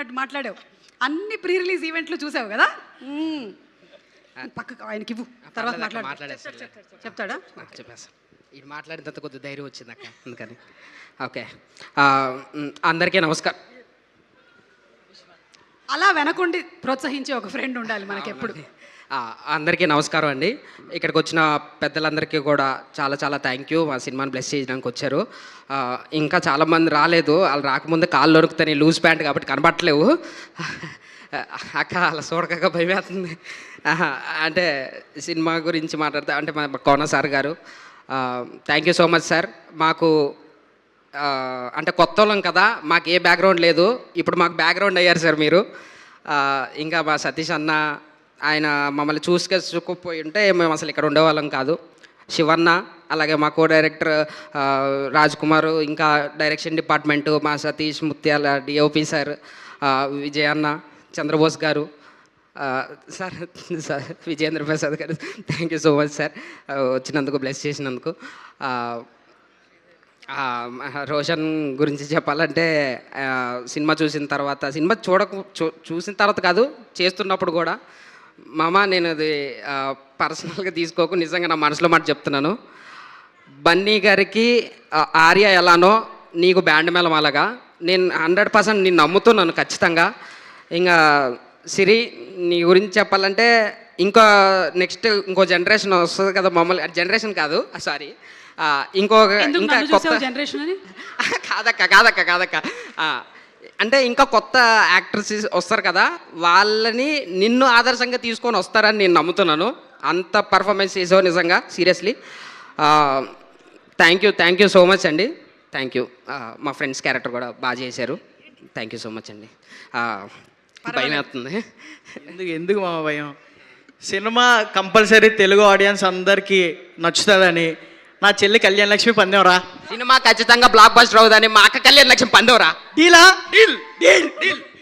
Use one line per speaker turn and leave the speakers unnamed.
మాట్లాడినట్టు మాట్లాడావు. అన్ని ప్రీ రిలీజ్ ఈవెంట్లు చూసావు కదా. పక్కకు ఆయనకి ఇవ్వు, తర్వాత చెప్తాడా.
చెప్పేస్తాను. ఇది మాట్లాడిన తర్వాత కొద్దిగా ధైర్యం వచ్చింది అక్క, అందుకని. ఓకే, అందరికీ నమస్కారం.
అలా వెనకుండి ప్రోత్సహించే ఒక ఫ్రెండ్ ఉండాలి మనకి ఎప్పుడు.
అందరికీ నమస్కారం అండి. ఇక్కడికి వచ్చిన పెద్దలందరికీ కూడా చాలా చాలా థ్యాంక్ యూ. మా సినిమాని బ్లెస్ చేయడానికి వచ్చారు. ఇంకా చాలామంది రాలేదు. వాళ్ళు రాకముందే కాళ్ళు నొరుకుతాయి, లూజ్ ప్యాంట్ కాబట్టి కనబట్టలేవు. అక్క అలా చూడక భయమేస్తుంది. అంటే సినిమా గురించి మాట్లాడితే అంటే మా కోన సార్ గారు thank you so much sir. మాకు అంటే కొత్త వాళ్ళం కదా, మాకు ఏ బ్యాక్గ్రౌండ్ లేదు. ఇప్పుడు మాకు బ్యాక్గ్రౌండ్ అయ్యారు సార్ మీరు. ఇంకా మా సతీష్ అన్న, ఆయన మమ్మల్ని చూసుకుపోయి ఉంటే మేము అసలు ఇక్కడ ఉండేవాళ్ళం కాదు. శివన్న, అలాగే మా కో డైరెక్టర్ రాజ్ కుమార్, ఇంకా డైరెక్షన్ డిపార్ట్మెంటు మా సతీష్, ముత్యాల డిఓపి సార్, విజయ్ అన్న, చంద్రబోస్ గారు, సార్ విజయేంద్ర ప్రసాద్ గారు thank you so much sir వచ్చినందుకు, బ్లెస్ చేసినందుకు. రోషన్ గురించి చెప్పాలంటే సినిమా చూసిన తర్వాత, సినిమా చూసిన తర్వాత కాదు, చేస్తున్నప్పుడు కూడా మామ నేను అది పర్సనల్గా తీసుకోకు, నిజంగా నా మనసులో మాట చెప్తున్నాను. బన్నీ గారికి ఆర్య ఎలానో నీకు బ్యాండ్ మేళం అలాగా నేను 100% నేను నమ్ముతున్నాను ఖచ్చితంగా. ఇంకా సిరి నీ గురించి చెప్పాలంటే ఇంకో జనరేషన్ వస్తుంది కదా, మమ్మల్ని జనరేషన్ కాదు సారీ ఇంకా కొత్త
జనరేషన్ అని
కాదక్క అంటే ఇంకా కొత్త యాక్టర్స్ వస్తారు కదా, వాళ్ళని నిన్ను ఆదర్శంగా తీసుకొని వస్తారని నేను నమ్ముతున్నాను. అంత పర్ఫార్మెన్స్ చేసావు నిజంగా, seriously thank you so much అండి. Thank you. మా ఫ్రెండ్స్ క్యారెక్టర్ కూడా బాగా చేశారు. థ్యాంక్ యూ సో మచ్ అండి. భయం వేస్తుంది.
ఎందుకు మా భయం? సినిమా కంపల్సరీ తెలుగు ఆడియన్స్ అందరికీ నచ్చుతుందని నా చెల్లి కళ్యాణ్ లక్ష్మి పందెంరా.
సినిమా ఖచ్చితంగా బ్లాక్ బస్టర్ అవుదని మా అక్క కళ్యాణ్ లక్ష్మి పందెంరా.
డీలా? డీల్.